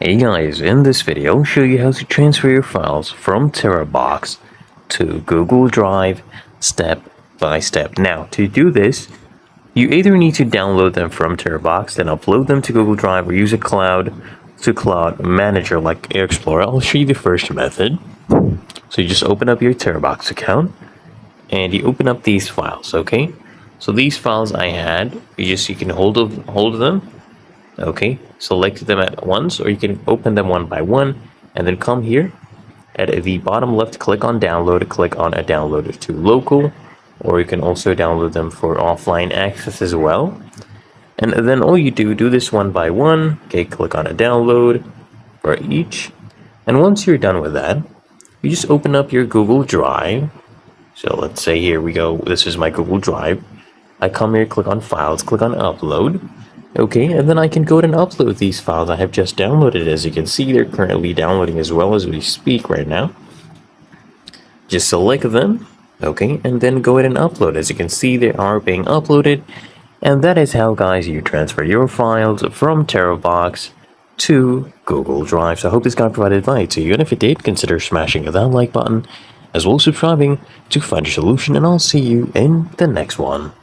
Hey guys, in this video I'll show you how to transfer your files from Terabox to Google Drive step by step. Now, to do this, you either need to download them from Terabox, then upload them to Google Drive, or use a cloud manager like Explorer. I'll show you the first method. So you just open up your Terabox account and you open up these files, okay? So these files I had, you can hold them. Okay, select them at once, or you can open them one by one, and then come here at the bottom left, click on download, click on a download to local, or you can also download them for offline access as well. And then all you do this one by one. Okay, click on a download for each, and once you're done with that, you just open up your Google Drive. So let's say here we go, this is my Google Drive. I come here, click on files, click on upload. Okay, and then I can go ahead and upload these files I have just downloaded. As you can see, they're currently downloading as well as we speak right now. Just select them, okay, and then go ahead and upload. As you can see, they are being uploaded. And that is how, guys, you transfer your files from Terabox to Google Drive. So I hope this guide provided value to you. And if it did, consider smashing that like button, as well as subscribing to Find Your Solution. And I'll see you in the next one.